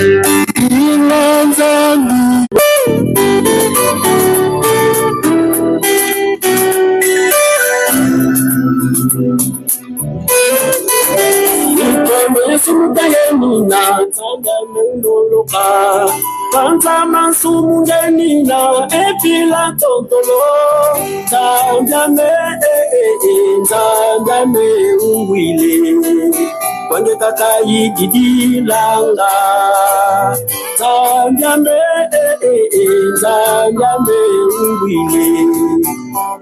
Inanzani Sumugayena, Tanda Mundoloka, Tanta Mansumuganina, Epila Totolo, Tandame, Uwile, Wangeka Yidi Langa, Tandame, Uwile,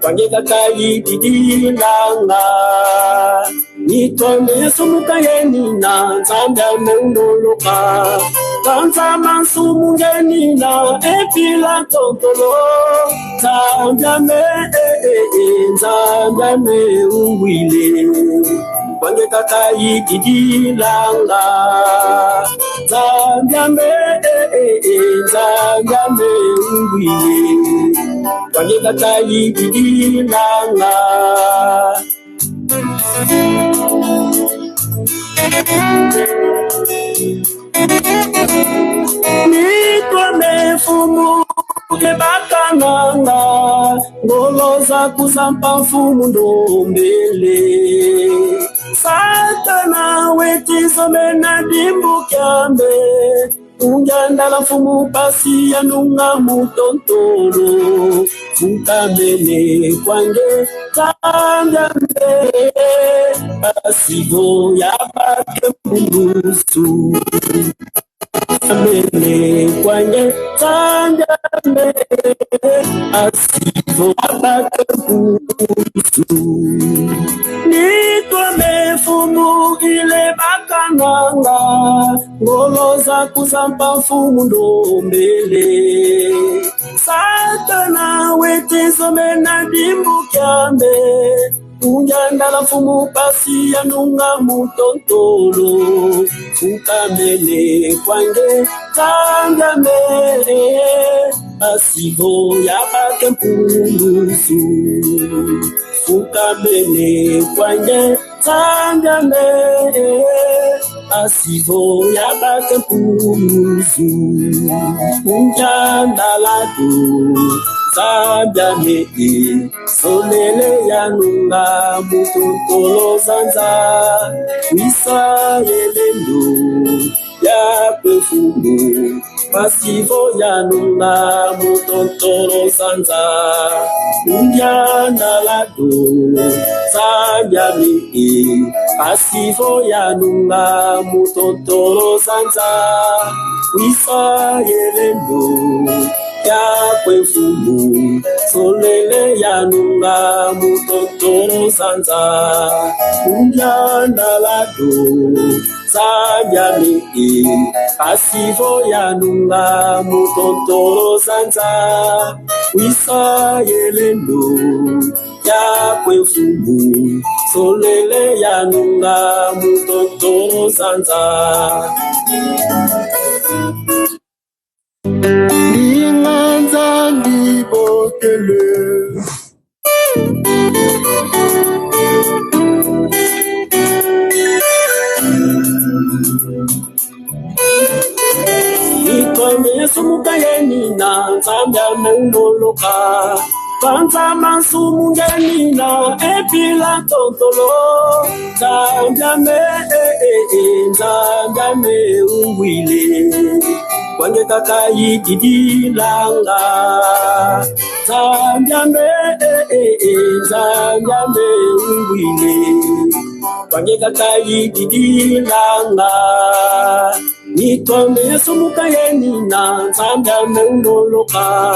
Wangeka Yidi Langa. Nitome sumukayenina, Nzambe mundoloka, Kanza mansumugenina, Epila totolo, Nzambe uwile, Wange kaka yidilanga, Nzambe uwile, Wange kaka yidilanga. Nitome fumu kebakananga, ngoloza kuzampa fumu ndombele. Satana wetizo mena dimbu kyambe, Unganda la fumu pasi ya nunga mutontoro, Fukamene kwange tandambe, Pasivo ya bake mbusu. Fukamene kwange tandambe, Pasivo ya bake mbusu. Nitome fumu ile bakananga, ngoloza kuzampa fumu ndombele. Satana wetizo mena dimbu kyambe, Unganda la fumu pasi ya nunga mutontolo, Fukamene kwange tandame, Pasivo ya bake mpundusu. Fukamene kwange tandame, Pasivo ya bake mpundusu. Unganda la du Zambia solele ya nunga mutontolo zanza, Wisa yelendo ya kwefumu, Pasivo ya nunga mutontolo zanza. Unganda la do Zambia Pasivo ya nunga mutontolo zanza, Wisa yelendo ya kwefumu, solele ya nunga mutontolo zanza. Unganda la do Zambia Pasivo ya nunga mutontolo zanza, Wisa yelendo ya kwefumu, solele ya nunga mutontolo zanza. Inganza ndibokele, Nitome sumukayenina, Nzambe mundoloka, Kanza mansumugenina, Epila totolo, Nzambe uwile, Wange kaka yidilanga, Nzambe uwile, Wange kaka yidilanga. Nitome sumukayenina, Nzambe mundoloka,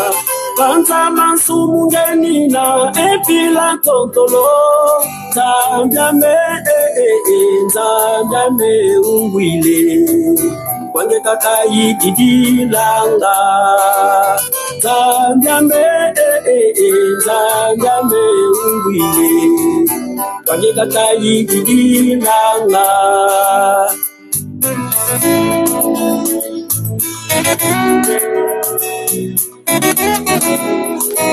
Kanza mansumugenina, Epila totolo, Nzambe uwile, Wange kaka yidilanga, Nzambe uwile, Wange kaka yidilanga.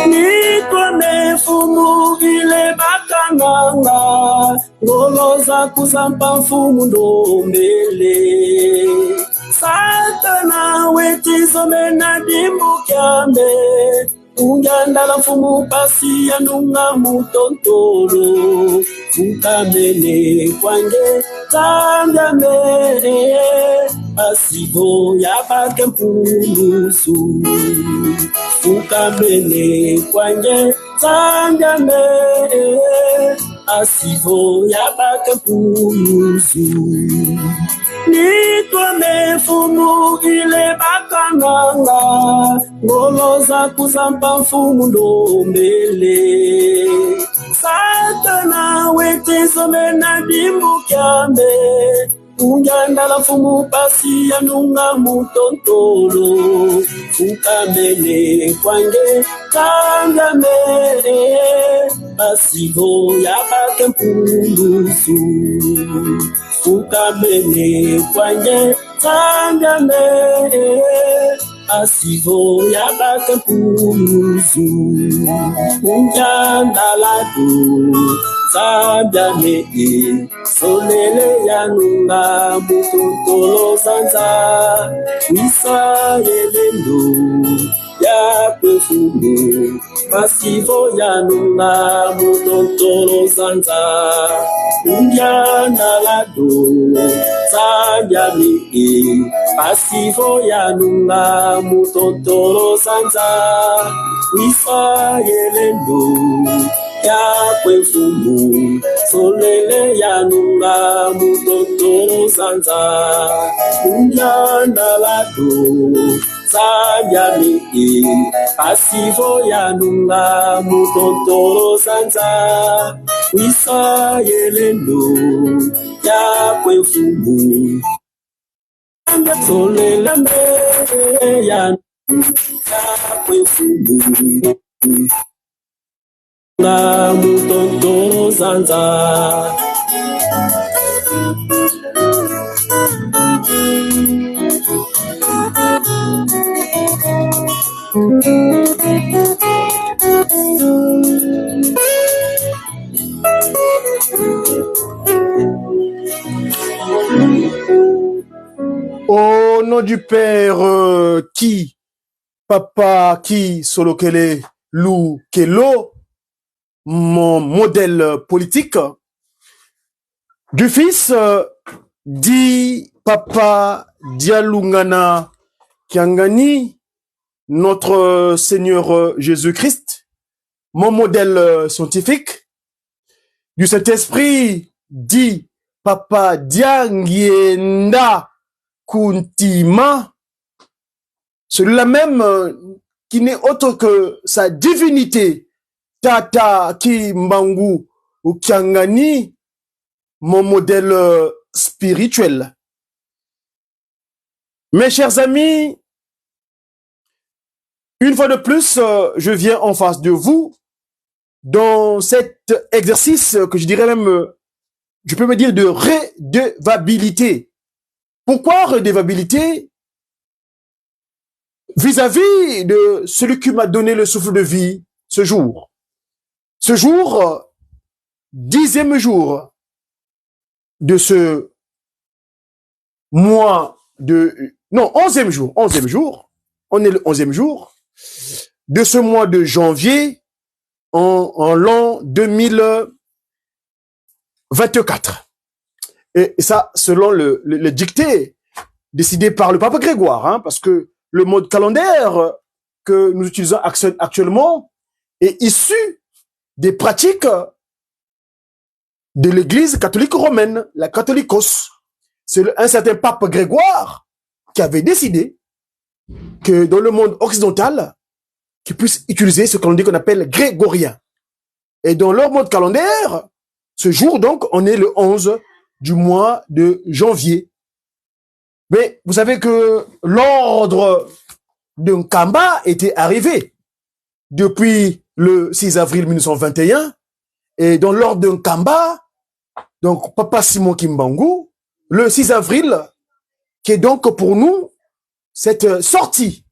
Nitome fumu ile bakananga, ngoloza kuzampa fumu ndombele. Satana wetizome na dimbu kyambe Unganda la fumu pasi ya nunga mutontolo Fukamene kwange Tangyame Asivo ya bake mpulusu Fukamene kwange Tangyame Asivo ya bake mpulusu Nitwame fumu ile bakananga Ngoloza kuzamba fumu ndombele Satana wetizome na dimbu kyambe Unganda la fumu pasi ya nunga mutontolo Fukamene kwange Tangyame Asivo ya bake mpulusu Fukamene kwange Tangyame Asivo ya bake mpulusu Unganda ladu Tangyame Solele ya nunga mutontolo zanza Wisa yelendo ya kwefumu Pasivo ya nunga mutontolo zanza Unganda lado Tangyame Pasivo ya nunga mutontolo zanza Wisa yelendo ya kwefumu Solele ya nunga mutontolo zanza Unganda lado Tangyame Pasivo ya nunga mutontolo zanza Wisa yelendo ya kwefumu Solele ya kwefumu Na mutontolo zanza Au nom du Père qui, Papa qui, Solokele, Lou Kelo, mon modèle politique, du Fils, dit Papa Dialungana Kiangani, notre Seigneur Jésus-Christ, mon modèle scientifique, du Saint-Esprit, dit Papa Diangienda Kuntima, celui-là même qui n'est autre que sa divinité, Tata Kimbangu ou Kiangani, mon modèle spirituel. Mes chers amis, une fois de plus, je viens en face de vous dans cet exercice que je dirais même, je peux me dire de redevabilité. Pourquoi redevabilité? Vis-à-vis de celui qui m'a donné le souffle de vie ce jour. Ce jour, 10e jour de ce mois de... Non, 11e jour. On est le 11e jour de ce mois de janvier en l'an 2024. Et ça, selon le dicté décidé par le pape Grégoire, hein, parce que le mode calendaire que nous utilisons actuellement est issu des pratiques de l'Église catholique romaine, la catholicos. C'est un certain pape Grégoire qui avait décidé que dans le monde occidental, qu'ils puissent utiliser ce calendrier qu'on appelle grégorien. Et dans leur mode calendaire, ce jour donc, on est le 11 du mois de janvier. Mais vous savez que l'ordre de Nkamba était arrivé depuis le 6 avril 1921. Et dans l'ordre de Nkamba, donc Papa Simon Kimbangu, le 6 avril, qui est donc pour nous cette sortie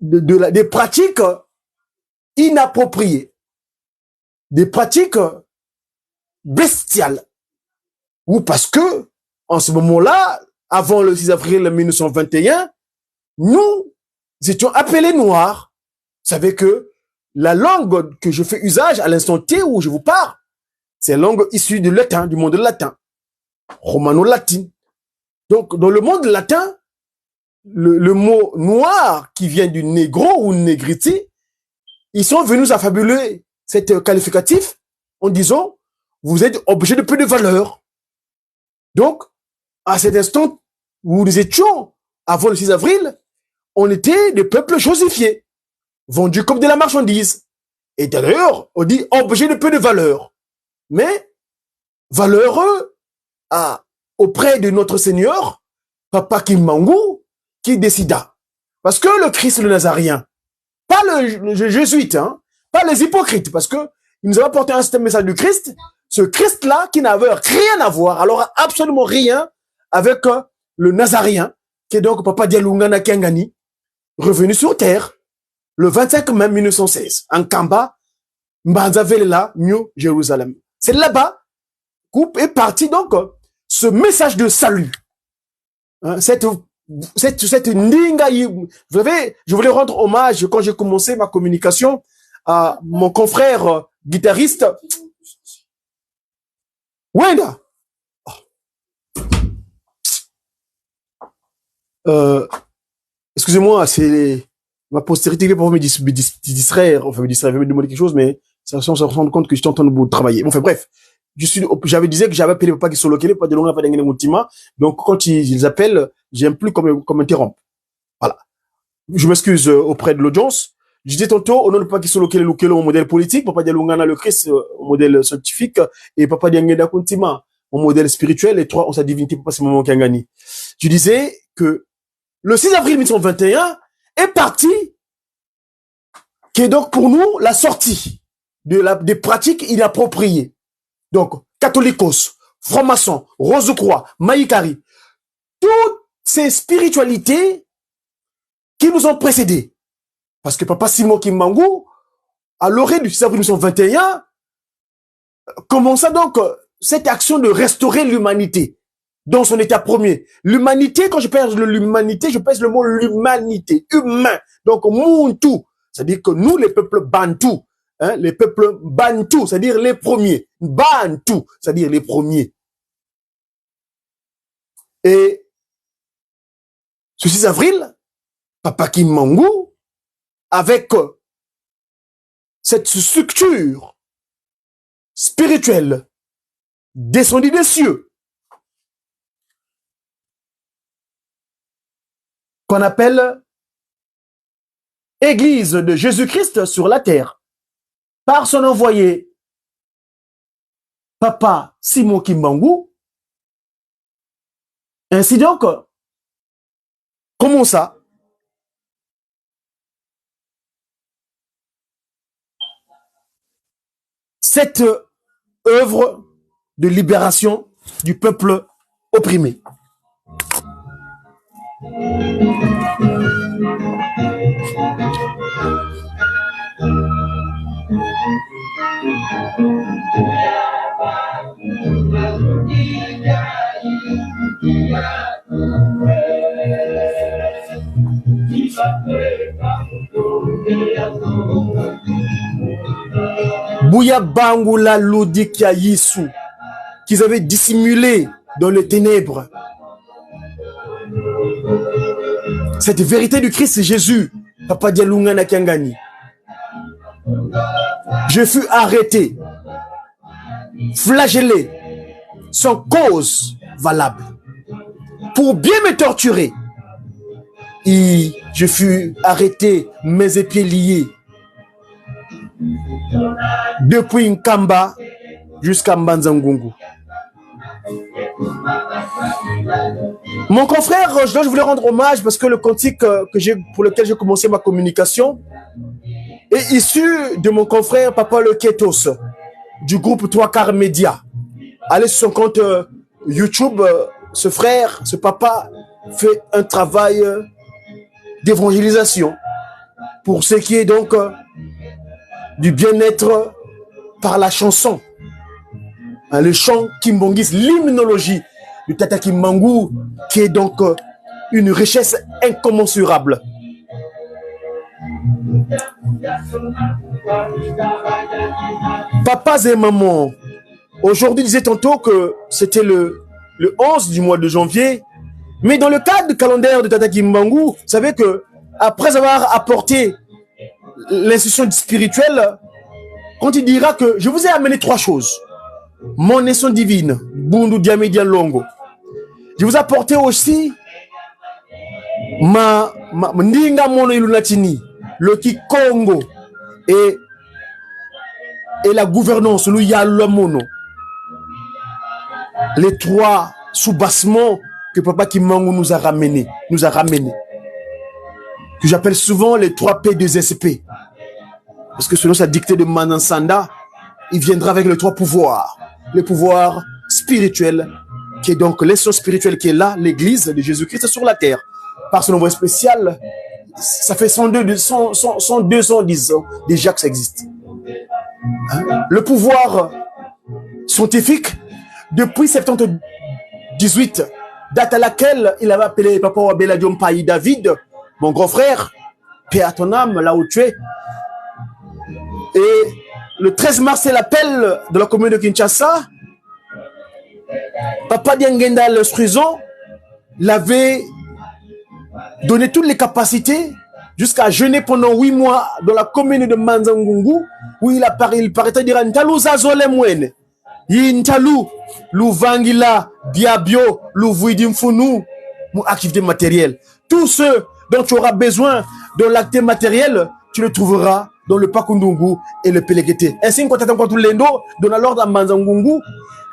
des pratiques inappropriées, des pratiques bestiales. Ou parce que, en ce moment-là, avant le 6 avril 1921, nous étions appelés noirs. Vous savez que la langue que je fais usage à l'instant T où je vous parle, c'est la langue issue du latin, du monde latin, romano-latin. Donc, dans le monde latin, le mot noir qui vient du négro ou négriti, ils sont venus affabuler cet qualificatif en disant vous êtes objet de peu de valeur. Donc, à cet instant où nous étions, avant le 6 avril, on était des peuples chosifiés, vendus comme de la marchandise. Et d'ailleurs, on dit objet de peu de valeur. Mais valeureux auprès de notre Seigneur, Papa Kimbangu, qui décida. Parce que le Christ le Nazarien, pas le jésuite, hein, pas les hypocrites, parce que il nous a apporté un message du Christ, ce Christ-là qui n'avait rien à voir, alors absolument rien avec le Nazarien, qui est donc Papa Dialungana Kiangani, revenu sur terre le 25 mai 1916, en Kamba, Mbanzavelela, New Jérusalem. C'est là-bas qu'est parti donc ce message de salut. Hein, cette ndinga, je voulais rendre hommage quand j'ai commencé ma communication à mon confrère guitariste Wenda. Excusez-moi, c'est ma postérité qui va me distraire, enfin me demander quelque chose, mais ça se rend compte que je suis en train de travailler. Bon, enfin bref, j'avais dit que j'avais appelé Papa qui Kisolo pas de longue pas d'engagement ultima, donc quand ils appellent, j'aime plus comme interrompre. Voilà. Je m'excuse auprès de l'audience. Je disais tantôt, au nom de Papa Kisolo Kelo, mon modèle politique, Papa Dialungana le Christ, mon modèle scientifique, et Papa Diangeda Kuntima, mon modèle spirituel, et trois, on sa divinité, Papa c'est mon Kangani. Je disais que le 6 avril 1921 est parti, qui est donc pour nous la sortie des pratiques inappropriées. Donc, catholicos, franc-maçon, Rose-Croix, Maïkari, toutes ces spiritualités qui nous ont précédés. Parce que Papa Simon Kimbangu, à l'orée du 6 avril 1921, commença donc cette action de restaurer l'humanité dans son état premier. L'humanité, quand je parle de l'humanité, je pèse le mot l'humanité, humain. Donc, Muntu, c'est-à-dire que nous, les peuples Bantu, hein, les peuples Bantu, c'est-à-dire les premiers. Bantu, c'est-à-dire les premiers. Et ce 6 avril, Papa Kimbangu, avec cette structure spirituelle descendue des cieux, qu'on appelle Église de Jésus-Christ sur la terre, par son envoyé, Papa Simon Kimbangu. Ainsi donc, comment ça? Cette œuvre de libération du peuple opprimé. Bouya Bangula Lodikia Yissou, qu'ils avaient dissimulé dans les ténèbres. Cette vérité du Christ Jésus, Papa Dialungana Kiangani. Je fus arrêté, flagellé, sans cause valable, pour bien me torturer. Et je fus arrêté, mes pieds liés, depuis Nkamba jusqu'à Mbanzangungu. Mon confrère, je voulais rendre hommage parce que le cantique pour lequel j'ai commencé ma communication est issu de mon confrère Papa Le Ketos du groupe Trois Quarts Média. Allez sur son compte YouTube, ce frère, ce papa fait un travail d'évangélisation pour ce qui est donc du bien-être par la chanson. Le chant Kimbongis, l'hymnologie du Tata Kimbangu, qui est donc une richesse incommensurable. Papas et mamans, aujourd'hui disait tantôt que c'était le 11 du mois de janvier, mais dans le cadre du calendrier de Tata Kimbangu, vous savez que après avoir apporté l'institution spirituelle, quand il dira que je vous ai amené 3 choses, mon naissance divine, Bundu Diamédian Longo, je vous ai apporté aussi ma Ndinga Mono Ilunatini, le Kikongo et la gouvernance, le Yalomono. Les 3 soubassements que Papa Kimbangu nous a ramenés. Que j'appelle souvent les 3 P2SP. Parce que selon sa dictée de Manansanda, il viendra avec les 3 pouvoirs. Le pouvoir spirituel, qui est donc l'essence spirituelle qui est là, l'église de Jésus-Christ sur la terre. Par son envoi spécial, ça fait 210 ans déjà que ça existe. Hein? Le pouvoir scientifique, depuis 78, date à laquelle il avait appelé Papa Wabeladium Paï David, mon grand frère, paix à ton âme, là où tu es. Et le 13 mars, c'est l'appel de la commune de Kinshasa. Papa Diangenda, l'instruisant, l'avait donné toutes les capacités jusqu'à jeûner pendant 8 mois dans la commune de Manzangungu, où il paraît dire Ntalu Zazole Mwene, Yintalu, Louvangila, Biabio, Louvuidimfunu, mon activité matérielle. Tout ce dont tu auras besoin dans l'acte matériel, tu le trouveras dans le Pakundungu et le Péléguété. Ainsi, quand tu attends tout l'endo, dans l'ordre à Manzangungu,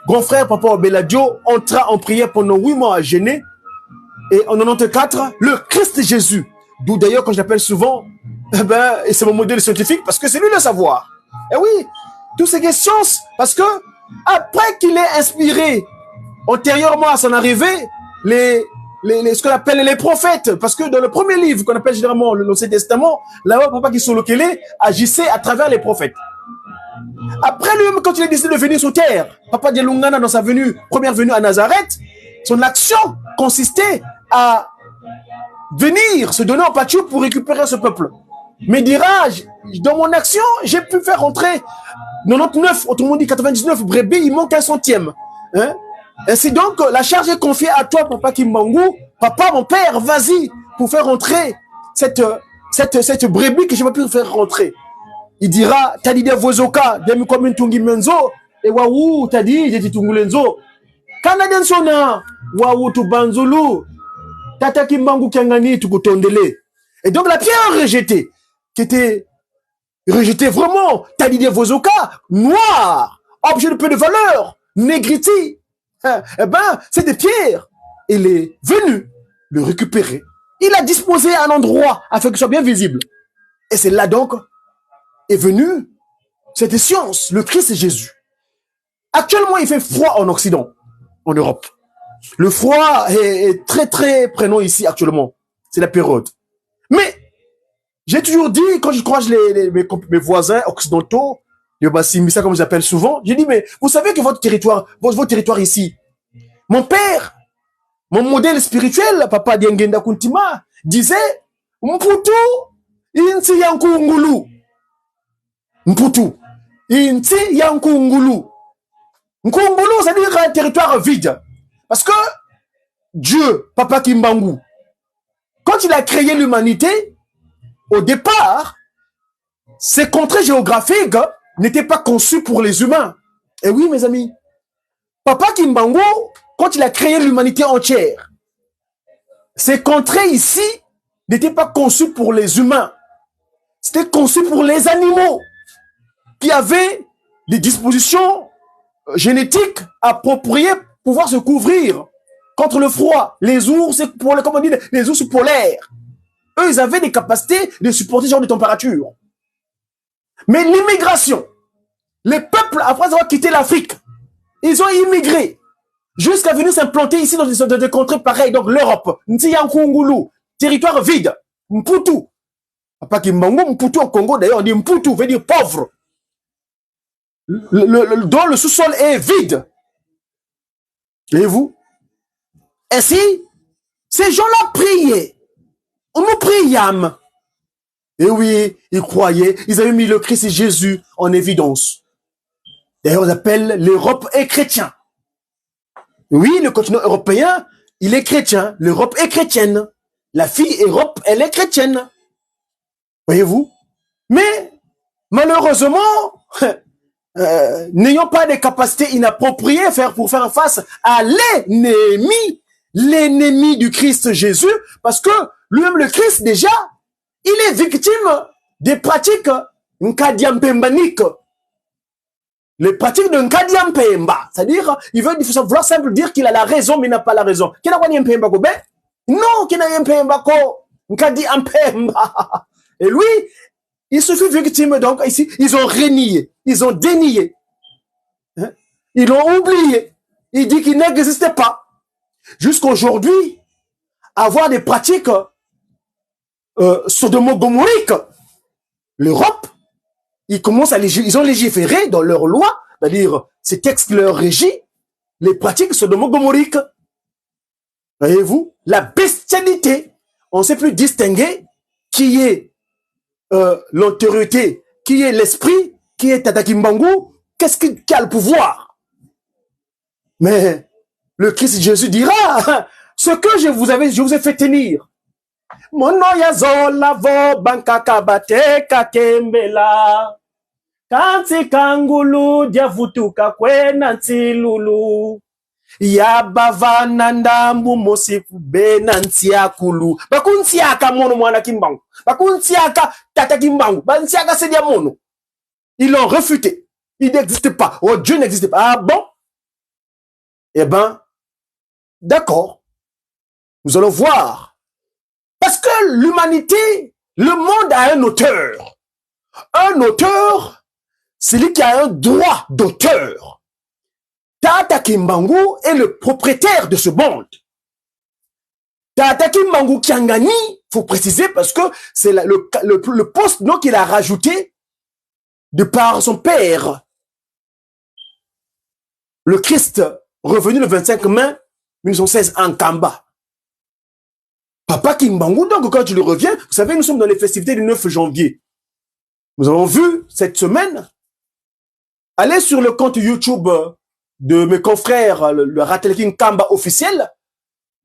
grand frère Papa Obeladio entra en prière pendant 8 mois à jeûner. Et en 94, le Christ Jésus, d'où d'ailleurs quand je l'appelle souvent, et c'est mon modèle scientifique parce que c'est lui le savoir. Et oui, tout ce qui est science, parce que après qu'il ait inspiré antérieurement à son arrivée, ce qu'on appelle les prophètes, parce que dans le premier livre qu'on appelle généralement l'Ancien Testament, là-bas, Papa Kisolokele agissait à travers les prophètes. Après lui, quand il a décidé de venir sur terre, Papa Dialungana, dans sa première venue à Nazareth, son action consistait à venir se donner en pâture pour récupérer ce peuple. Mais dira-je, dans mon action, j'ai pu faire rentrer 99, autrement dit 99 brebis, il manque un centième. Hein? Ainsi donc, la charge est confiée à toi, Papa Kimbangu. Papa, mon père, vas-y, pour faire rentrer cette brebis que je n'ai pas pu faire rentrer. Il dira, t'as dit des vozoka, des mikomin tungi menzo, et waouh, t'as dit, j'ai dit tungulenzo. Canadien sona, waouh, tu banzulu, tata Kimbangu kiangani, tu kutondele. Et donc, la pierre rejetée, qui était rejetée vraiment, t'as dit des vozoka, noir, objet de peu de valeur, négriti. Eh ben, c'est des pierres. Il est venu le récupérer. Il a disposé un endroit afin que ce soit bien visible. Et c'est là donc est venu cette science, le Christ et Jésus. Actuellement, il fait froid en Occident, en Europe. Le froid est très très prégnant ici actuellement. C'est la période. Mais j'ai toujours dit, quand je croise mes voisins occidentaux, les Bassimbissa comme je l'appelle souvent, j'ai dit, mais vous savez que votre territoire ici, mon père, mon modèle spirituel, Papa Diangenda Kuntima, disait, Mputu, inti yankungulu. Mputu, inti yankungulu. Nkungulu, ça veut dire un territoire vide. Parce que Dieu, Papa Kimbangu, quand il a créé l'humanité, au départ, ces contrées géographiques n'étaient pas conçues pour les humains. Et oui, mes amis, Papa Kimbangu, quand il a créé l'humanité entière, ces contrées ici n'étaient pas conçues pour les humains. C'était conçu pour les animaux qui avaient des dispositions génétiques appropriées pour pouvoir se couvrir contre le froid. Les ours, les ours polaires. Eux, ils avaient des capacités de supporter ce genre de température. Mais l'immigration, les peuples, après avoir quitté l'Afrique, ils ont immigré jusqu'à venir s'implanter ici dans des contrées pareilles. Donc l'Europe, Ntiyankungulu, territoire vide, Mputu. Papa Kimbangu, Mputu au Congo, d'ailleurs, on dit Mputu, veut dire pauvre. Dont le sous-sol est vide. Voyez-vous? Ainsi, ces gens-là priaient. Nous priâmes. Et oui, ils croyaient. Ils avaient mis le Christ Jésus en évidence. D'ailleurs, on appelle l'Europe est chrétien. Oui, le continent européen, il est chrétien. L'Europe est chrétienne. La fille Europe, elle est chrétienne. Voyez-vous? Mais, malheureusement, n'ayant pas des capacités inappropriées pour faire face à l'ennemi du Christ Jésus, parce que lui-même, le Christ, déjà, il est victime des pratiques nkadiampembaniques. Les pratiques de nkadiampemba. C'est-à-dire, il veut vouloir simple dire qu'il a la raison, mais il n'a pas la raison. Qui n'a pas dit mpemba ko? Non, qui n'a mpemba ko? Nkadiampemba. Et lui, il se fait victime. Donc, ici, ils ont renié. Ils ont dénié. Hein? Ils l'ont oublié. Il dit qu'il n'existait pas. Jusqu'aujourd'hui, avoir des pratiques sodomogomoriques. L'Europe, ils ont légiféré dans leur loi, c'est-à-dire ces textes leur régit, les pratiques sodomogomoriques. Voyez-vous, la bestialité, on ne sait plus distinguer qui est l'autorité, qui est l'esprit, qui est Tata Kimbangu, qui a le pouvoir. Mais le Christ Jésus dira, ce que je vous ai fait tenir. Mono ya zola vo bankaka bateka kembela. Kanti kangulu diavutuka kwena ntilulu. Ya bavana ndambu mosifu bena ntiakulu. Bakuntiaka mono mwana Kimbangu. Bakuntiaka Tata Kimbangu. Bantiaka sedia mono. Ils l'ont refuté. Il n'existe pas. Oh, Dieu n'existe pas. Ah bon? Eh ben, d'accord. Nous allons voir. Parce que l'humanité, le monde a un auteur. Un auteur, c'est lui qui a un droit d'auteur. Tata Kimbangu est le propriétaire de ce monde. Tata Kimbangu Kiangani, faut préciser parce que c'est le poste qu'il a rajouté de par son père. Le Christ, revenu le 25 mai 1916 en Kamba. Papa Kimbangu, donc quand tu le reviens, vous savez, nous sommes dans les festivités du 9 janvier. Nous avons vu cette semaine, allez sur le compte YouTube de mes confrères, le Ratelking Kamba officiel,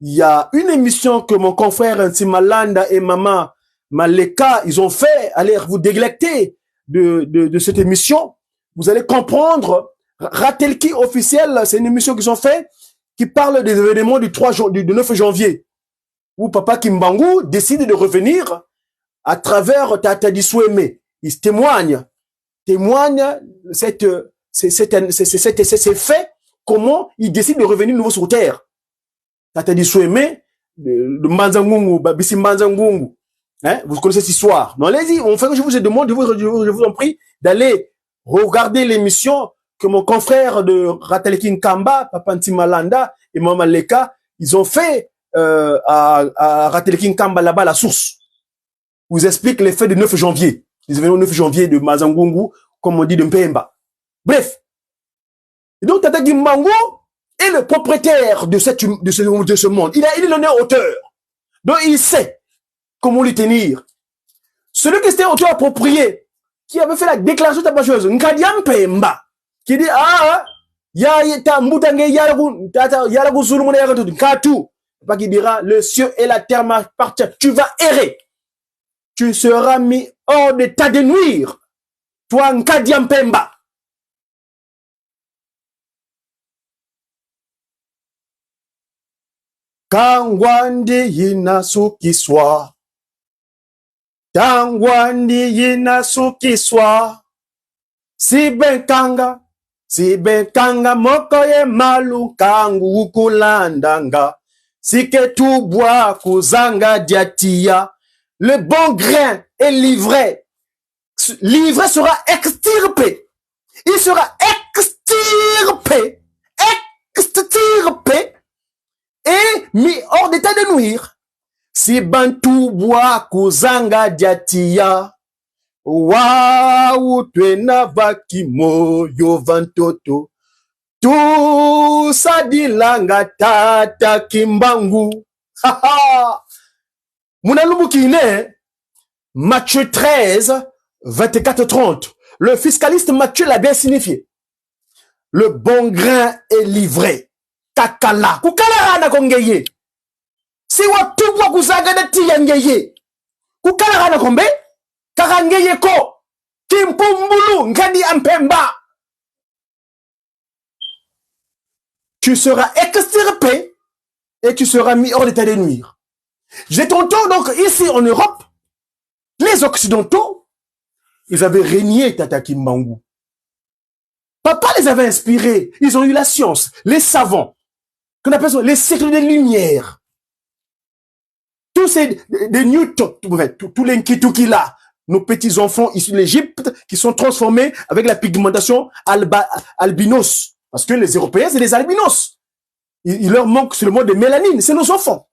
il y a une émission que mon confrère Ntimalanda et Maman Maleka, ils ont fait, allez vous délecter de cette émission. Vous allez comprendre, Ratelki officiel, c'est une émission qu'ils ont fait, qui parle des événements du 9 janvier. Où Papa Kimbangu décide de revenir à travers Tata Disweme. Il témoigne ces faits, comment il décide de revenir de nouveau sur terre. Tata Disweme, de Mbanzangungu, Babisi Mbanzangungu. Hein? Vous connaissez cette histoire. Non, allez-y, je vous demande, je vous en prie, d'aller regarder l'émission que mon confrère de Ratelekin Kamba, Papa Ntimalanda et Maman Leka, ils ont fait à Ratelekin Kamba là-bas, la source. Vous explique les faits du 9 janvier. Les événements du 9 janvier de Mazangungu, comme on dit de Mpemba. Bref. Et donc, Tata Kimbangu est le propriétaire de ce monde. Il est l'honneur auteur. Donc, il sait comment lui tenir. Celui qui était auteur approprié, qui avait fait la déclaration tabageuse, Nkadiam Mpemba, qui dit, pas qui dira, le ciel et la terre m'appartiennent. Tu vas errer. Tu seras mis hors d'état de nuire. Toi, Nkadiam Mpemba. Kangwandi yinasukiswa. Tangwandi yinasukiswa. Si benkanga mokoye malu kangu ukulandanga. Sike tubwa kuzanga diatia. Le bon grain est livré. Livré sera extirpé. Il sera extirpé. Extirpé. Et mis hors d'état de nuire. Si bantu bwa kuzanga diatia. Wa utwena vakimo yo vantoto. tout ça dit langa tata kimbangu. Mounaloumou kine, Matthieu 13, 24-30. Le fiscaliste Matthieu l'a bien signifié. Le bon grain est livré. Kakala. Kukala rana kongeye. Si watubwa kuzagada tiyangeye. Kukala rana kombe. Karangeye ko. Kimpumbulu ngadi ampemba. Tu seras extirpé et tu seras mis hors d'état de nuire. J'ai tantôt, donc, ici en Europe, les Occidentaux, ils avaient régné Tata Kimbangu. Papa les avait inspirés. Ils ont eu la science, les savants, qu'on appelle ça les siècles des Lumières. Tous ces, des Newton, tous les Nkituki là, nos petits-enfants issus de l'Égypte, qui sont transformés avec la pigmentation albinos. Parce que les Européens, c'est des albinos. Il leur manque sur le mot de mélanine, c'est nos enfants.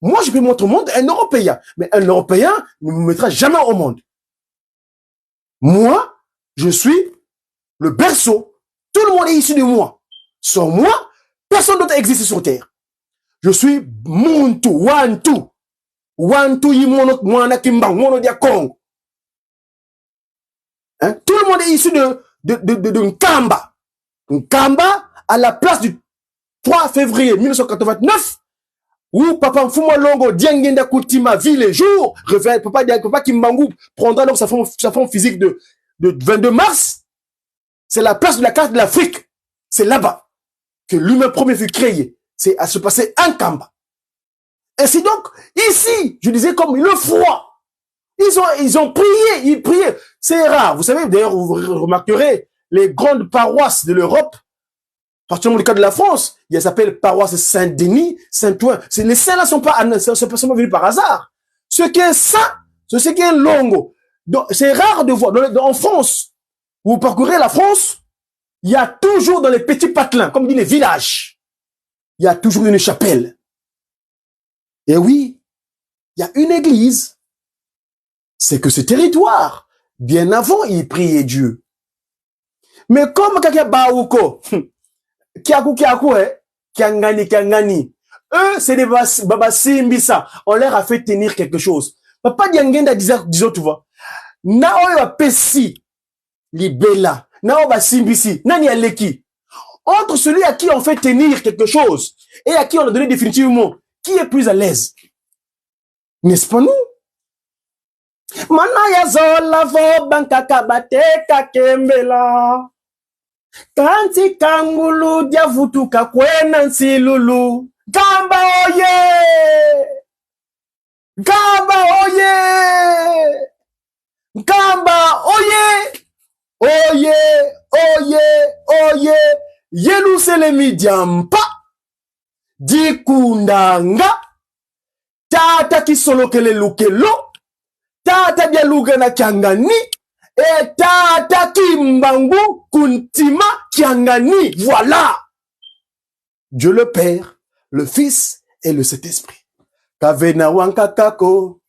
Moi, je peux montrer au monde un Européen. Mais un Européen ne me mettra jamais au monde. Moi, je suis le berceau. Tout le monde est issu de moi. Sans moi, personne d'autre existe sur Terre. Je suis Muntu, Wantu. Wantu yimono mwana kimba, mono dia Congo. Hein? Tout le monde est issu de Nkamba. Nkamba, à la place du 3 février 1989, où Papa Mfumo Longo, Diangenda Koutima, vit les jours, Papa Kimbangu prendra donc sa forme physique de 22 mars. C'est la place de la carte de l'Afrique. C'est là-bas que l'humain premier fut créé. C'est à se passer un Kamba. Ainsi donc, ici, je disais comme le froid. Ils ont prié, ils priaient. C'est rare. Vous savez, d'ailleurs, vous remarquerez, les grandes paroisses de l'Europe, particulièrement le cas de la France, il s'appelle paroisse Saint-Denis, Saint-Ouen. Les saints là sont pas seulement venus par hasard. Ce qui est saint, c'est ce qui est longo. Donc, c'est rare de voir. En France, vous parcourez la France, il y a toujours dans les petits patelins, comme dit les villages, il y a toujours une chapelle. Et oui, il y a une église. C'est que ce territoire, bien avant, il priait Dieu. Mais comme Kaka Baouko, Kiakou, Kiangani. Eux, c'est des Babasimbisa. On leur a fait tenir quelque chose. Papa Diangenda disons, tu vois. Nao ya pesi, libela. Nao Basimbisi. Nani aleki. Entre celui à qui on fait tenir quelque chose et à qui on a donné définitivement, qui est plus à l'aise? N'est-ce pas nous? Mana ya zola vo bankaka bateka kembela. Kanti kangulu diavutuka kwena nsilulu. Gamba oye! Gamba oye! Gamba oye! Oye! Oye! Oye! Yeluselemi diampa. Dikundanga. Tata kisolokele lukelo. Tata dialuga na kiangani. Et Tata Kimbangu Kuntima Kiangani. Voilà. Dieu le Père, le Fils et le Saint-Esprit. Kavena wankakako.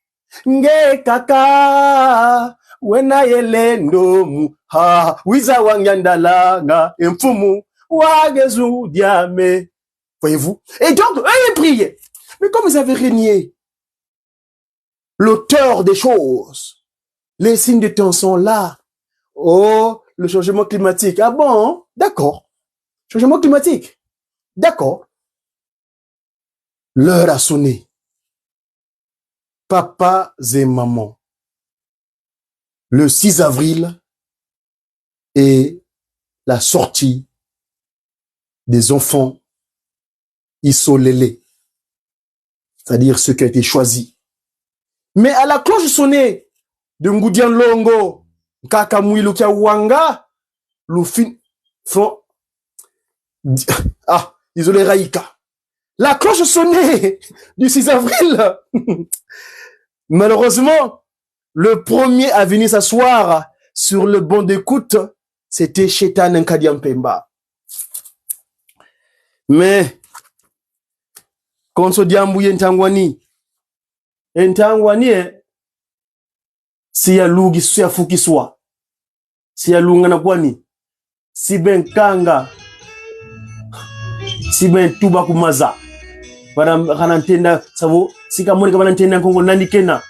Nge kaka. Wena yelendo mu. Ha. Wiza wanyandala nga. Mfumu. Wagezu diame. Voyez-vous? Et donc, eux, ils priaient. Mais comme ils avaient régné l'auteur des choses, les signes de temps sont là. Oh, le changement climatique. Ah bon? D'accord. Changement climatique. D'accord. L'heure a sonné. Papa et maman. Le 6 avril est la sortie des enfants isolés. C'est-à-dire ceux qui ont été choisis. Mais à la cloche sonnée de Ngoudian Longo, Kaka Mouilou Wanga, Loufin, font, isolé Raïka. La cloche sonnée du 6 avril. Malheureusement, le premier à venir s'asseoir sur le banc d'écoute, c'était Chetan Nkadiam Pemba. Mais, quand on dit Ambouye Ntangwani, si ya lugi si ya fukiswa si ya lunga na kwani si benkanga si ben tuba kumaza kana ntenda savo sika moni kana ntenda kongo nani kena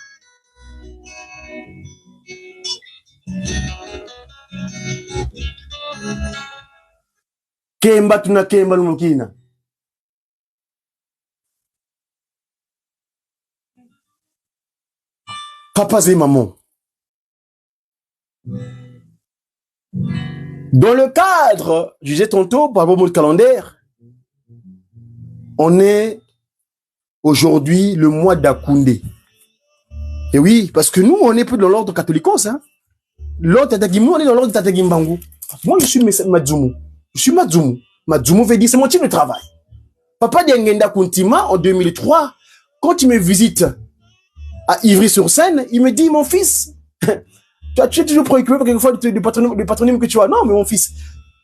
kemba tuna kemba lumukina papas et mamans. Dans le cadre, je disais tantôt, par rapport au calendaire, on est aujourd'hui le mois d'Akoundé. Et oui, parce que nous, on est plus dans l'ordre catholicos. Hein. L'ordre Tatagimou, on est dans l'ordre Tatagimbangu. Moi, je suis Madzumu. Je suis Madzumu. Madzumu veut dire, c'est mon type de travail. Papa Diangenda Kuntima, en 2003, quand il me visite à Ivry-sur-Seine, il me dit, mon fils, tu es toujours préoccupé quelquefois du patronyme que tu as. Non, mais mon fils,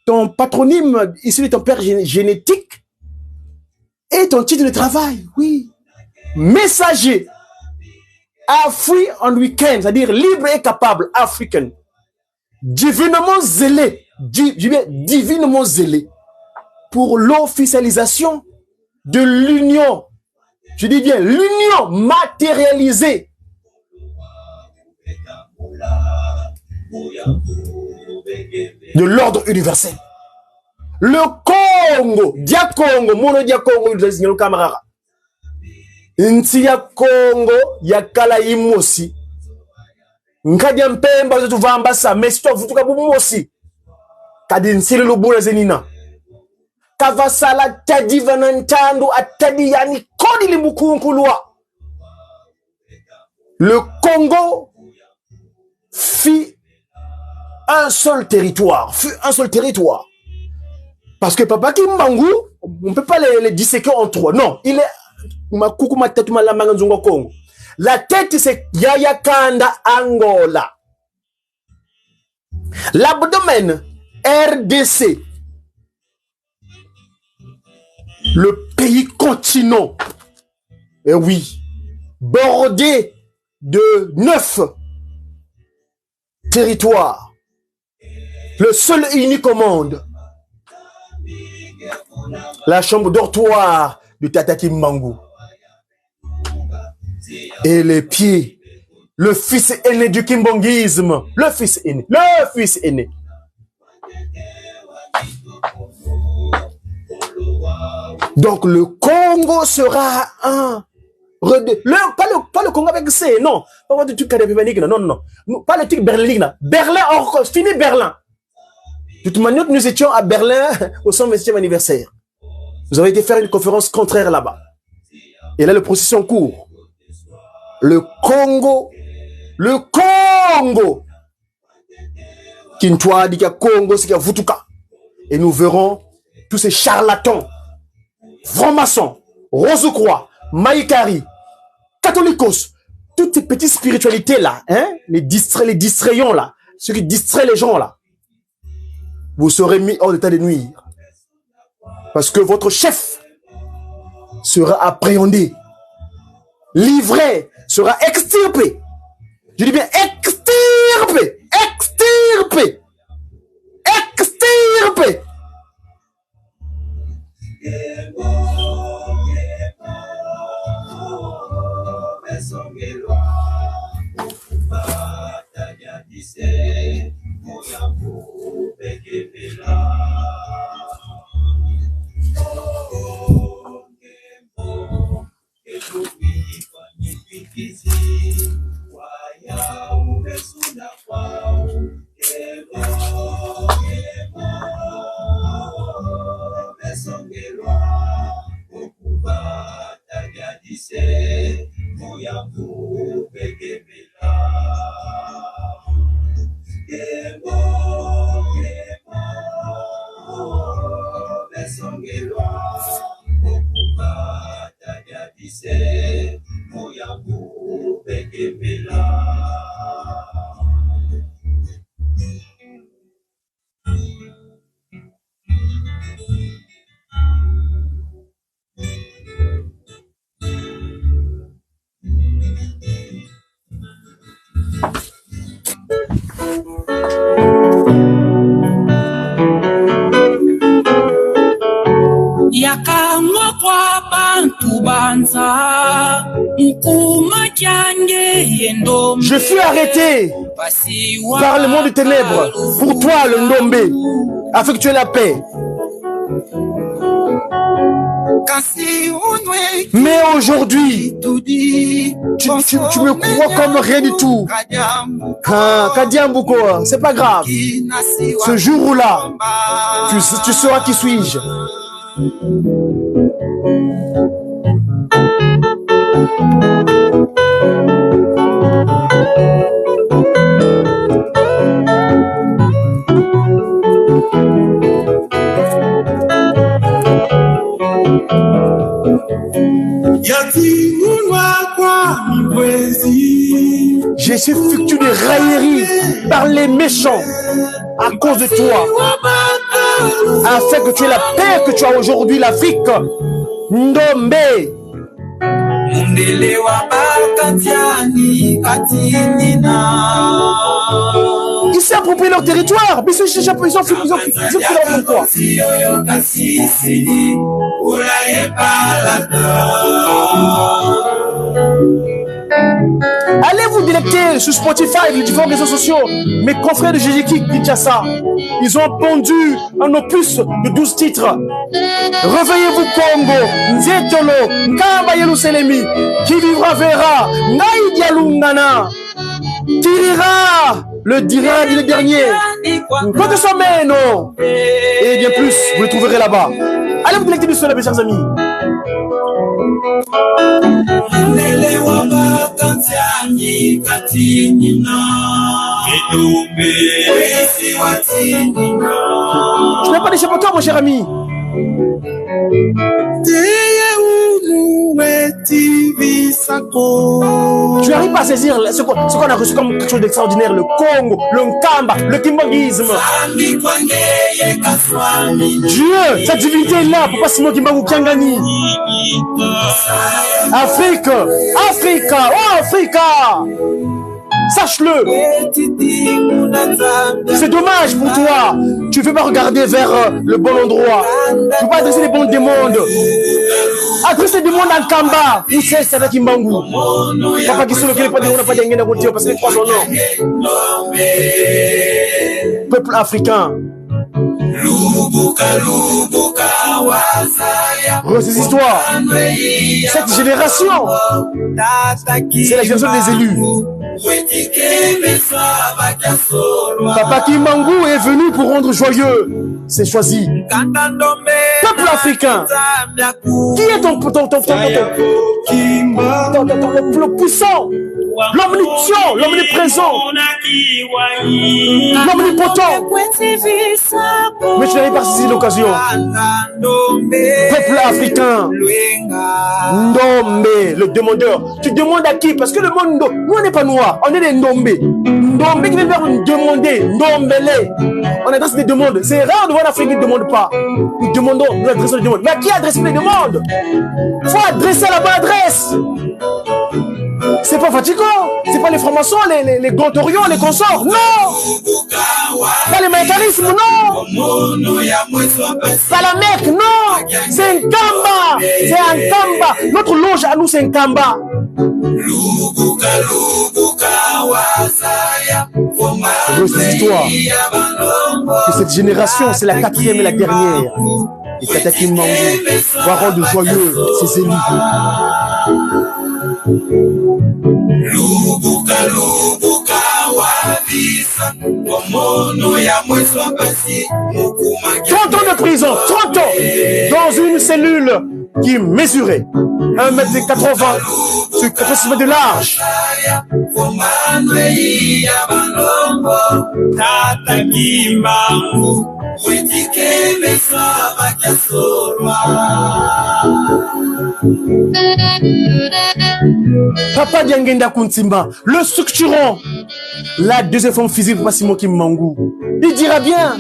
ton patronyme issu de ton père génétique et ton titre de travail, oui. Messager, Afri en week-end, c'est-à-dire libre et capable, africain. Divinement zélé, divinement zélé pour l'officialisation de l'union. Je dis bien, l'union matérialisée de l'ordre universel. Le Congo, dia Congo, mono dia Congo, le camarade. Ntia Congo, yakala imosi. Nkadia mpemba zetu vambasa, mesto vutuka bumosi. Kadi nsile lubula zenina. Kavasala tadi vanantandu atadi yani kodi limukunkulua. Le Congo fut un seul territoire. Parce que Papa Kimbangu, on ne peut pas les disséquer en trois. Non, il est la tête c'est Yaya Kanda Angola. L'abdomen RDC. Le pays continent. Et oui, bordé de 9 territoires. Le seul et unique au monde. La chambre dortoir de Tata Kimbangu. Et les pieds. Le fils aîné du kimbanguisme. Le fils aîné. Donc le Congo sera un... Pas le Congo avec C, non. Pas le truc académique, non. Pas le truc berlin. Berlin, encore, fini Berlin. De toute manière, nous étions à Berlin au 120e anniversaire. Vous avez été faire une conférence contraire là-bas. Et là, le processus est en cours. Le Congo. Kintwa, Dika Congo, c'est Vutuka. Et nous verrons tous ces charlatans, francs-maçons, Rosecroix, Maïkari, catholicos, toutes ces petites spiritualités là, hein, les distrayons là, ceux qui distraient les gens là, vous serez mis hors d'état de nuire. Parce que votre chef sera appréhendé, livré, sera extirpé. Je dis bien extirpé. Je fus arrêté par le monde des ténèbres. Pour toi, le Ndombe, afin que tu aies la paix. Mais aujourd'hui, tu me crois comme rien du tout. Kadiambuko, c'est pas grave. Ce jour-là, tu sauras qui suis-je. Je suis foutu de raillerie par les méchants à cause de toi, afin que tu aies la paix que tu as aujourd'hui, l'Afrique. Ndombe. Ils s'est approprié leur territoire, mais ils ont pris leur territoire. Allez vous délecter sur Spotify, les différents réseaux sociaux. Mes confrères de Jéjiki Kinshasa, ils ont pondu un opus de 12 titres. Réveillez-vous Congo, Nzetolo, Nkamba Yeluselemi, qui vivra verra, Naïdialungana, qui rira, le dira le dernier. Quand son non. Et bien plus, vous le trouverez là-bas. Allez vous délecter du soleil, mes chers amis. Je n'ai pas d'échappé pour toi, mon cher ami. Tu n'arrives pas à saisir ce qu'on a reçu comme quelque chose d'extraordinaire, le Congo, le Nkamba, le kimbangisme. Dieu, cette divinité est là pour pas Simon Kimbangu Kiangani. Afrique, Africa, oh Africa. Sache-le. C'est dommage pour toi. Tu ne veux pas regarder vers le bon endroit. Tu ne veux pas adresser les bons demandes. Adresser des demandes en Kamba. Où c'est avec Kimbangu. Papa qui sont pas parce que les trois sont non. Peuple africain. Ces histoires. Cette génération, c'est la génération des élus. Papa Kimbangu est venu pour rendre joyeux. C'est choisi. Peuple africain. Qui est ton le puissant, l'omniscient, l'omniprésent, l'omnipotent? Mais tu n'avais pas saisi l'occasion. Peuple africain. Ndombe, le demandeur. Tu demandes à qui? Parce que le monde, nous on n'est pas noirs, on est des Ndombe. Ndombe qui vient faire demander, Ndombele. On adresse des demandes. C'est rare de voir l'Afrique qui ne demande pas. Nous demandons, nous adressons les demandes. Mais à qui adresse les demandes? Il faut adresser à la bonne adresse. C'est pas fatigant. C'est pas les francs-maçons, les gontorions, les consorts. Non. Pas les mécanismes, non. Pas la Mecque, non. C'est un Kamba. C'est un Kamba. Notre loge à nous, c'est un Kamba. Cette histoire que cette génération, c'est la quatrième et la dernière. Et Tata Kimbangu va rendre joyeux ses élus. Trente ans de prison, 30 ans dans une cellule qui mesurait 1,80 m sur 86 mètres de large. Papa Diangenda Kuntimba, le structurant, la deuxième forme physique pour Simon Kimbangu. Il dira bien.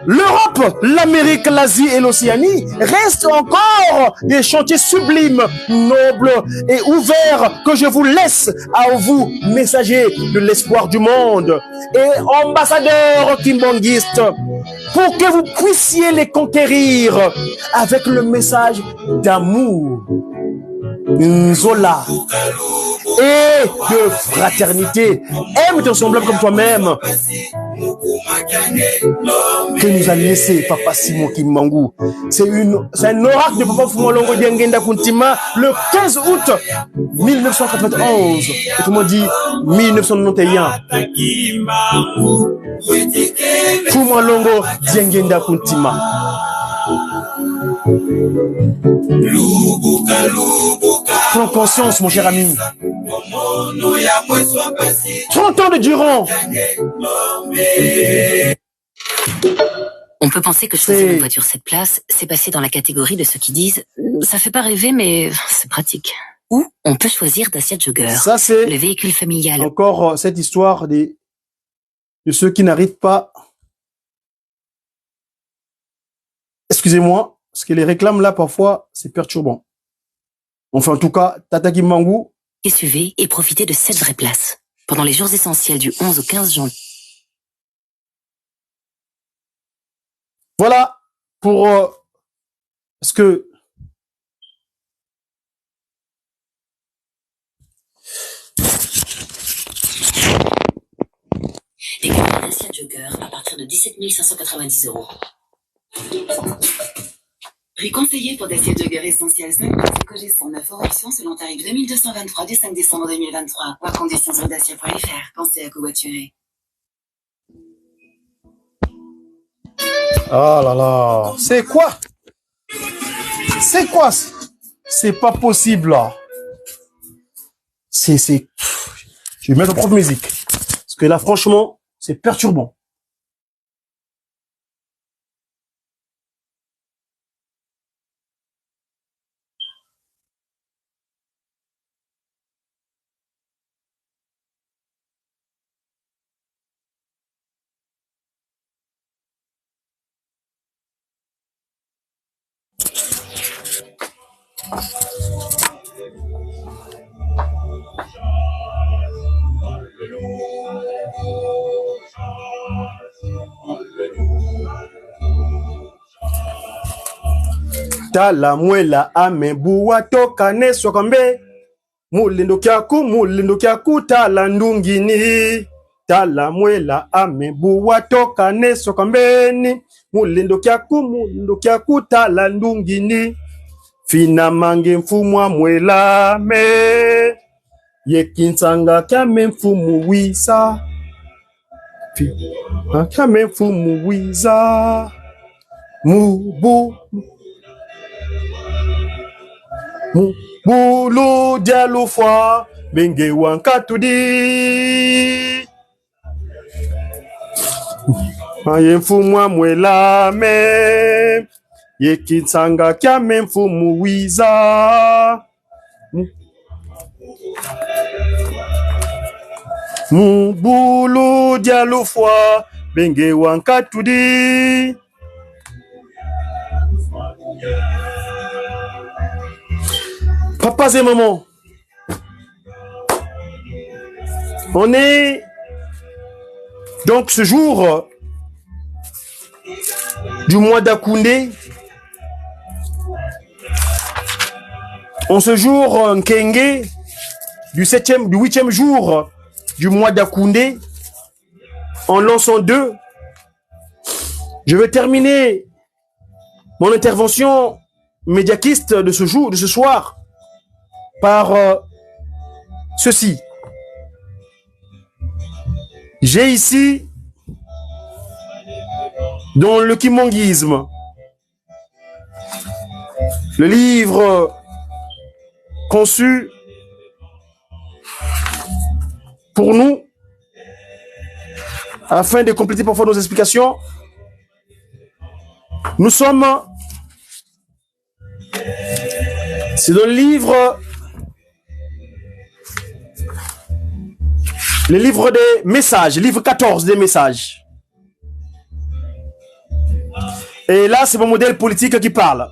L'Europe, l'Amérique, l'Asie et l'Océanie restent encore des chantiers sublimes, nobles et ouverts que je vous laisse à vous, messagers de l'espoir du monde et ambassadeurs kimbanguistes, pour que vous puissiez les conquérir avec le message d'amour. Nzola et de fraternité. Aime ton semblable comme toi-même. Que nous a laissé Papa Simon Kimbangu. C'est un oracle de Papa Fumolongo Diangenda Kuntima le 15 août 1991. Autrement dit 1991. Fumolongo Diangenda Kuntima. 'Prends conscience, mon cher ami. 30 ans de durant. On peut penser que choisir une voiture 7 places, c'est passer dans la catégorie de ceux qui disent « ça fait pas rêver, mais c'est pratique ». Ou on peut choisir Dacia Jogger, ça, c'est le véhicule familial. Encore cette histoire de ceux qui n'arrivent pas. Excusez-moi, parce que les réclames là, parfois, c'est perturbant. Enfin, en tout cas, Tata Kimbangu. SUV et profiter de 7 vraies places pendant les jours essentiels du 11 au 15 janvier. Voilà pour parce que Les cartes Dacia Jogger à partir de 17 590 €. Prix conseillé pour Dacia Jogger Essentiel 5 places Cogé 109 hors option selon tarif 2223 du 5 décembre 2023. Voir conditions sur dacia.fr. Pensez à covoiturer. ah là là, c'est quoi? C'est quoi? C'est pas possible là. Je vais mettre ma propre musique parce que là, franchement, c'est perturbant. Tala mwela amebuwa toka neswa kambe mulendo kyaku tala ndungini. Tala mwela amebuwa toka neswa kambeni mulendo kyaku tala ndungini. Fina mange mfumwa mwela me yekinsanga kyame mfumu wisa. Kyame mfumu wiza Mubulu dialufwa benge wankatudi. Maye mfumwa mwela me yekinsanga kyame mfumu wiza. Mubulu dialufwa benge wankatudi. Papas et mamans, on est donc ce jour du mois d'Akoundé, en ce jour Nkenge du 8e jour du mois d'Akoundé, en lançant 2, je vais terminer mon intervention médiaquiste de ce jour, de ce soir, par ceci. J'ai ici, dans le kimonguisme, le livre conçu pour nous, afin de compléter parfois nos explications. Nous sommes, c'est dans le livre des messages, livre 14 des messages. Et là, c'est mon modèle politique qui parle.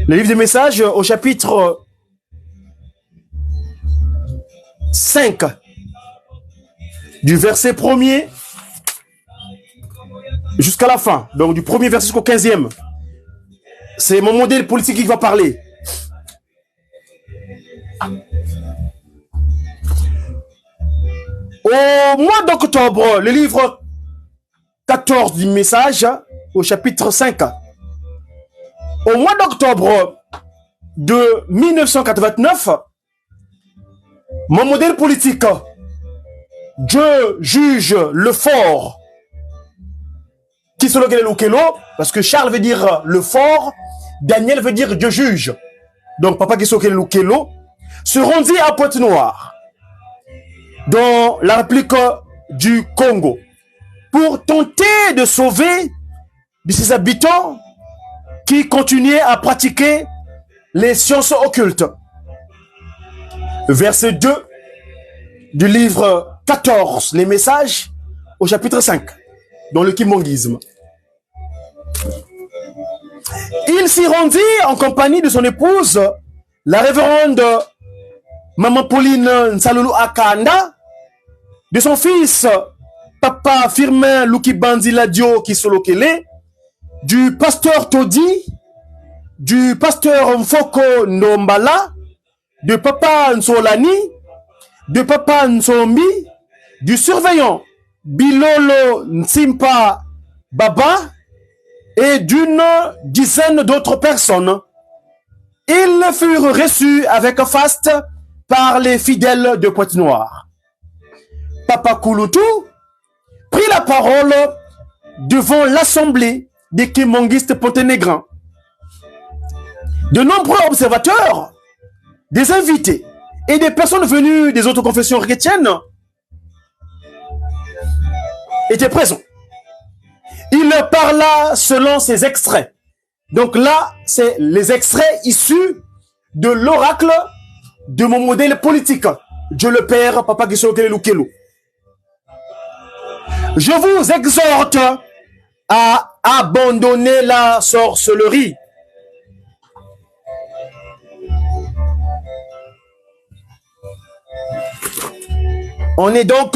Le livre des messages au chapitre 5 du verset 1er jusqu'à la fin, donc du premier verset jusqu'au 15e. C'est mon modèle politique qui va parler. Au mois d'octobre, le livre 14 du message, au chapitre 5. Au mois d'octobre de 1989, mon modèle politique, Dieu juge le fort, qui se le Kelo, parce que Charles veut dire le fort, Daniel veut dire Dieu juge. Donc papa qui se le Kelo, se rendit à Pointe-Noire, dans la République du Congo, pour tenter de sauver de ses habitants qui continuaient à pratiquer les sciences occultes. Verset 2 du livre 14, les messages, au chapitre 5, dans le kimongisme. Il s'y rendit en compagnie de son épouse, la révérende Maman Pauline Nsalulu Akanda, de son fils, Papa Firmin Lukibanzi Ladio Kisolokele, du pasteur Todi, du pasteur Mfoko Ndombala, de Papa Nsolani, de Papa Nsombi, du surveillant Bilolo Nsimpa Baba et d'une dizaine d'autres personnes. Ils furent reçus avec faste par les fidèles de Pointe-Noire. Papa Kouloutou prit la parole devant l'assemblée des kimongistes ponténégrins. De nombreux observateurs, des invités et des personnes venues des autres confessions chrétiennes étaient présents. Il parla selon ces extraits. Donc là, c'est les extraits issus de l'oracle de mon modèle politique. Dieu le Père, Papa Gisokele Kelo. Je vous exhorte à abandonner la sorcellerie. On est donc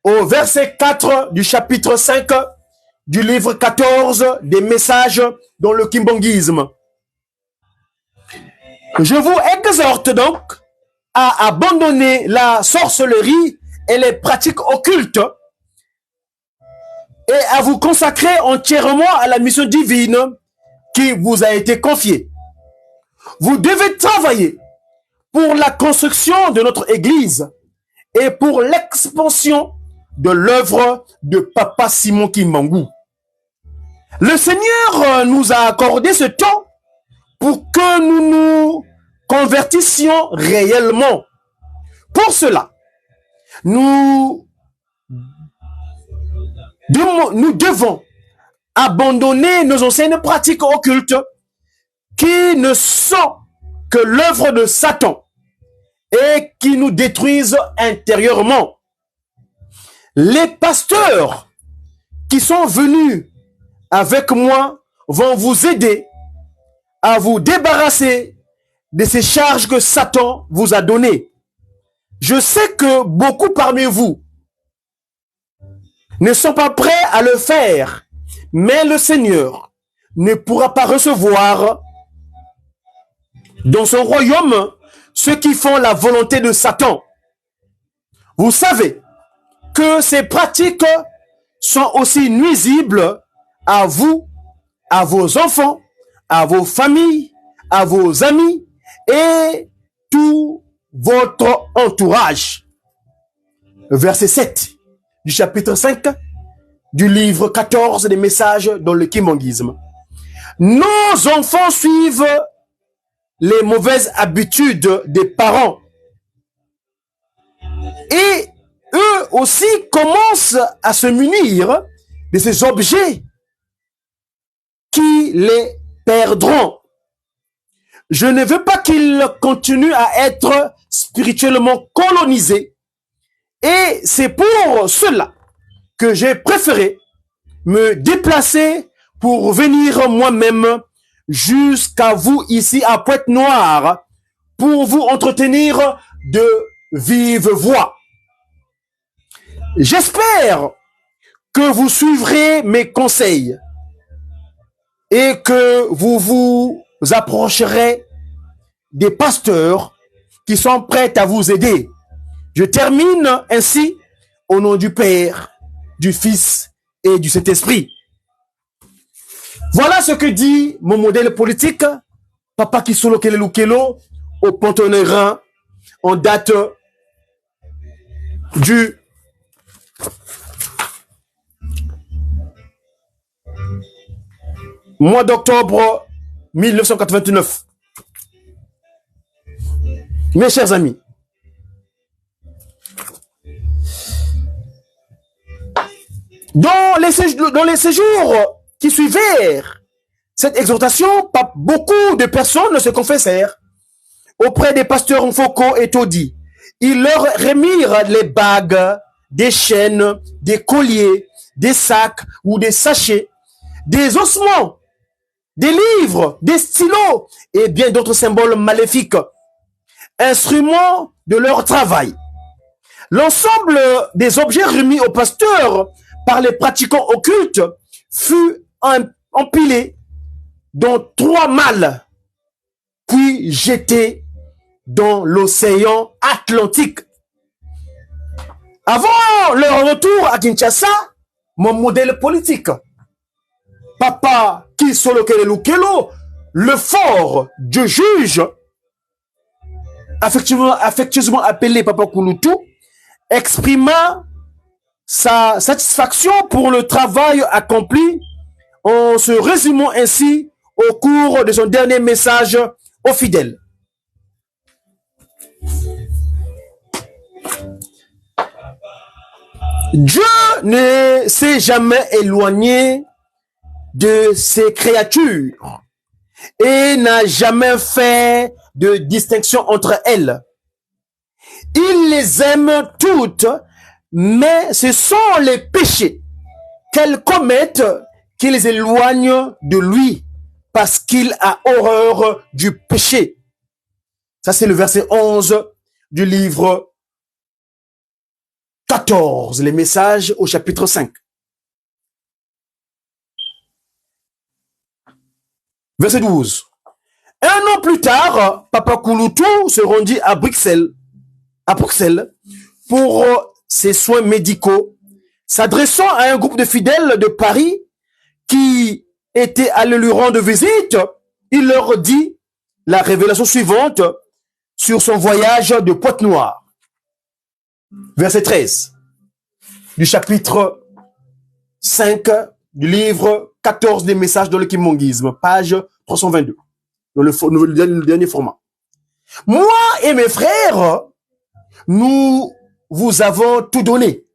au verset 4 du chapitre 5 du livre 14 des messages dans le kimbongisme. Je vous exhorte donc à abandonner la sorcellerie et les pratiques occultes et à vous consacrer entièrement à la mission divine qui vous a été confiée. Vous devez travailler pour la construction de notre Église et pour l'expansion de l'œuvre de Papa Simon Kimbangu. Le Seigneur nous a accordé ce temps pour que nous nous convertissions réellement. Pour cela, nous devons abandonner nos anciennes pratiques occultes qui ne sont que l'œuvre de Satan et qui nous détruisent intérieurement. Les pasteurs qui sont venus avec moi vont vous aider à vous débarrasser de ces charges que Satan vous a données. Je sais que beaucoup parmi vous ne sont pas prêts à le faire, mais le Seigneur ne pourra pas recevoir dans son royaume ceux qui font la volonté de Satan. Vous savez que ces pratiques sont aussi nuisibles à vous, à vos enfants, à vos familles, à vos amis et tout votre entourage. Verset 7 du chapitre 5 du livre 14 des messages dans le kimongisme. Nos enfants suivent les mauvaises habitudes des parents et eux aussi commencent à se munir de ces objets qui les perdront. Je ne veux pas qu'ils continuent à être spirituellement colonisés et c'est pour cela que j'ai préféré me déplacer pour venir moi-même jusqu'à vous ici à Pointe-Noire pour vous entretenir de vive voix. J'espère que vous suivrez mes conseils et que vous vous approcherez des pasteurs qui sont prêts à vous aider. Je termine ainsi au nom du Père, du Fils et du Saint-Esprit. Voilà ce que dit mon modèle politique, Papa Kisolo Kelelukelo, au Panthéon en date du mois d'octobre 1989. Mes chers amis, dans les séjours qui suivèrent cette exhortation, beaucoup de personnes se confessèrent auprès des pasteurs Mfoko et Todi. Ils leur remirent les bagues, des chaînes, des colliers, des sacs ou des sachets, des ossements, des livres, des stylos et bien d'autres symboles maléfiques, instruments de leur travail. L'ensemble des objets remis aux pasteurs par les pratiquants occultes fut empilé dans 3 malles, puis jeté dans l'océan Atlantique. Avant leur retour à Kinshasa, mon modèle politique, Papa Kisolo Kelelukelo, le fort Dieu juge, affectueusement appelé Papa Kulutu, exprima sa satisfaction pour le travail accompli en se résumant ainsi au cours de son dernier message aux fidèles. Dieu ne s'est jamais éloigné de ses créatures et n'a jamais fait de distinction entre elles. Il les aime toutes, mais ce sont les péchés qu'elles commettent qui les éloignent de lui, parce qu'il a horreur du péché. Ça, c'est le verset 11 du livre 14, les messages au chapitre 5. Verset 12. Un an plus tard, Papa Kulutu se rendit à Bruxelles pour ses soins médicaux, s'adressant à un groupe de fidèles de Paris qui étaient allés lui rendre visite. Il leur dit la révélation suivante sur son voyage de Pointe-Noire. Verset 13 du chapitre 5 du livre 14 des messages dans le kimongisme, page 322, dans le dernier format. Moi et mes frères, nous vous avons tout donné.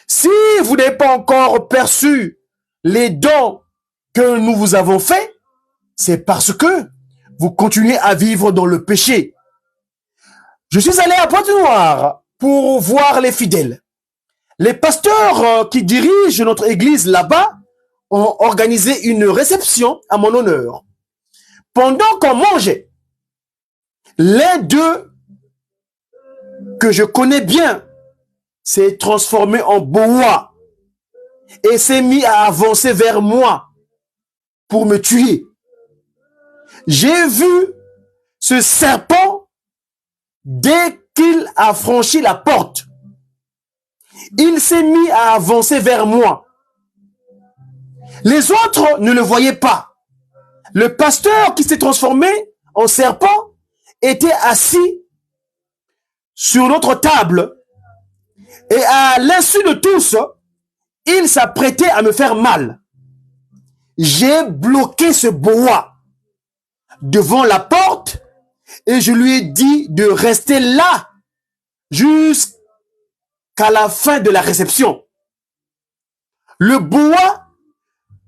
Si vous n'avez pas encore perçu les dons que nous vous avons faits, c'est parce que vous continuez à vivre dans le péché. Je suis allé à Pointe-Noire pour voir les fidèles. Les pasteurs qui dirigent notre église là-bas ont organisé une réception à mon honneur. Pendant qu'on mangeait, l'un d'eux, que je connais bien, s'est transformé en boa et s'est mis à avancer vers moi pour me tuer. J'ai vu ce serpent dès qu'il a franchi la porte. Il s'est mis à avancer vers moi. Les autres ne le voyaient pas. Le pasteur qui s'est transformé en serpent était assis sur notre table et à l'insu de tous, il s'apprêtait à me faire mal. J'ai bloqué ce boa devant la porte et je lui ai dit de rester là jusqu'à la fin de la réception. Le boa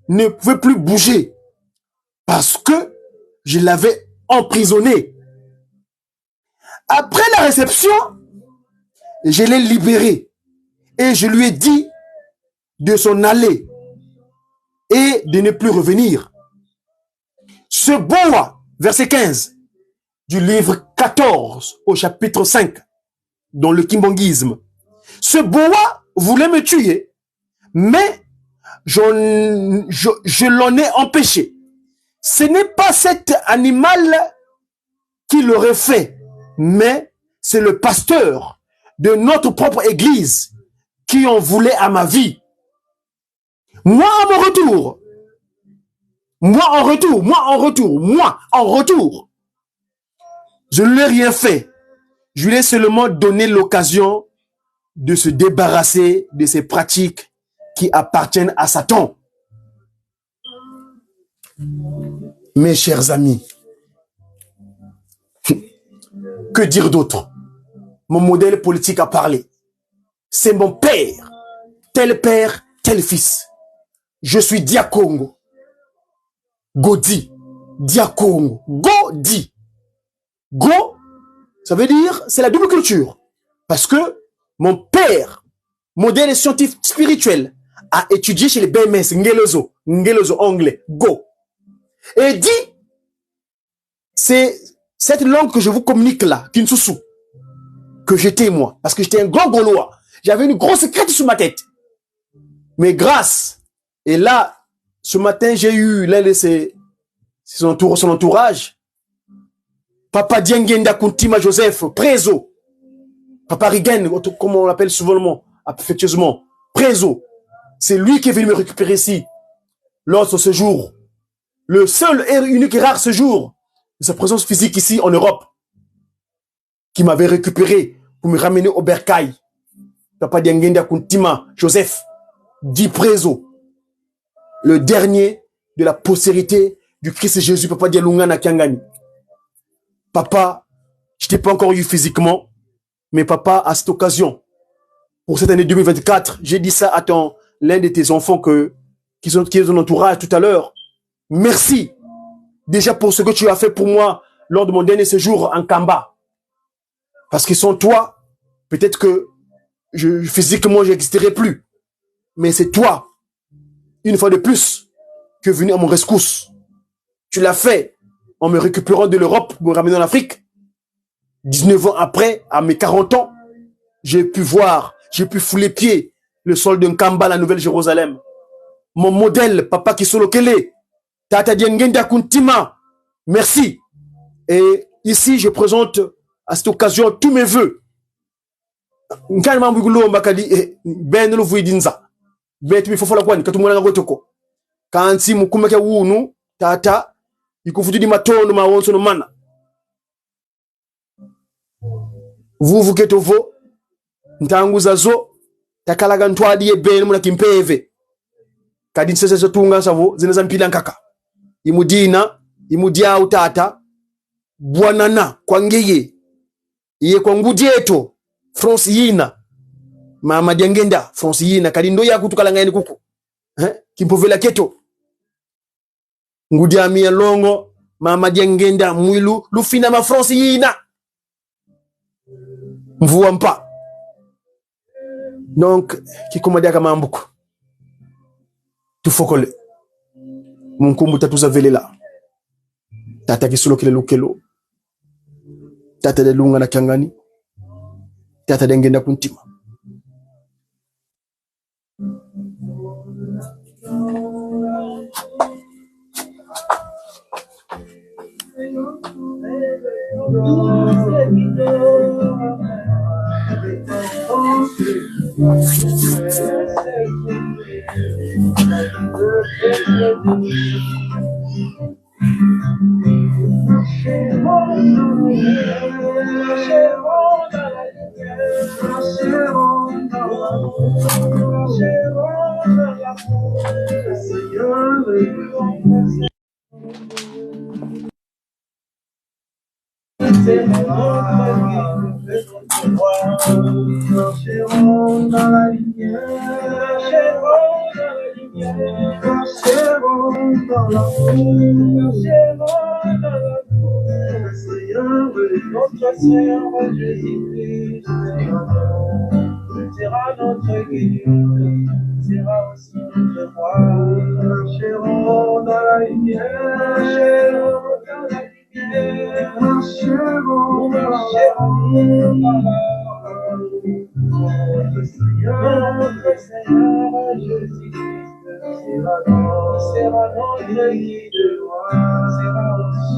ne pouvait plus bouger parce que je l'avais emprisonné. Après la réception, je l'ai libéré et je lui ai dit de s'en aller et de ne plus revenir. Ce boa, verset 15 du livre 14 au chapitre 5 dans le kimbongisme, ce boa voulait me tuer mais je l'en ai empêché. Ce n'est pas cet animal qui l'aurait fait, mais c'est le pasteur de notre propre église qui en voulait à ma vie. Moi, en retour, je ne lui ai rien fait. Je lui ai seulement donné l'occasion de se débarrasser de ces pratiques qui appartiennent à Satan. Mes chers amis, que dire d'autre? Mon modèle politique a parlé. C'est mon père, tel fils. Je suis Diakongo. Godi. Diakongo. Godi. Go, ça veut dire, c'est la double culture. Parce que mon père, modèle scientifique spirituel, a étudié chez les BMS, Ngelozo anglais, Go. Et dit, c'est cette langue que je vous communique là, Kinsusu, que j'étais moi, parce que j'étais un grand Gaulois. J'avais une grosse crête sur ma tête. Mais grâce, et là, ce matin, j'ai eu l'un de son entourage, Papa Diengenda Kuntima Joseph, Prézo, Papa Rigen, comme on l'appelle souvent, affectueusement, Prézo. C'est lui qui est venu me récupérer ici, lors de ce séjour. Le seul et unique et rare séjour de sa présence physique ici en Europe, qui m'avait récupéré pour me ramener au Bercail. Papa Diengenda Kuntima Joseph, dit Prézo, le dernier de la postérité du Christ Jésus, Papa Dialungana Kiangani. Papa, je t'ai pas encore eu physiquement, mais papa, à cette occasion, pour cette année 2024, j'ai dit ça à l'un de tes enfants qui sont dans ton entourage tout à l'heure. Merci déjà pour ce que tu as fait pour moi lors de mon dernier séjour en Kamba. Parce que sans toi, peut-être que physiquement, je n'existerai plus. Mais c'est toi, une fois de plus, qui est venu à mon rescousse. Tu l'as fait en me récupérant de l'Europe pour me ramener en Afrique. 19 ans après, à mes 40 ans, j'ai pu fouler pied le sol d'un Kamba, la Nouvelle-Jérusalem. Mon modèle, Papa Kisolokele, Tata Diengenda Kuntima, merci. Et ici, je présente à cette occasion tous mes voeux. Kansi mukumeke wunu, tata, ikufutidi matono mawonso no mana. Vuvu ketovo, ntanguza zo, takalaga ntwadi yebene muna kimpeve. Kadi nsese tunga savo, zineza mpila nkaka. Imudina, imudia utata, buanana, kwa ngeye. Iye kwa ngudieto, France yina. Mama Diengenda, France yina, kadi ndo ya kutukalanga yeni kuku. Kimpovela keto. Ngudia miya longo, Mama Diengenda, mwilu, lufina ma France yina. Mvua mpa. Donc, kikomadia kama ambuku. Tufokole. Munkumbu tatuza velela. Tata kisulo kile lukelo. Tata de lunga na Kiangani. Tata Diengenda Kuntima. Sera notre guide, sera aussi notre roi. Marcherons dans la lumière, marcherons dans la lumière, marcherons dans la lumière. Notre Seigneur Jésus. sera notre guide, sera aussi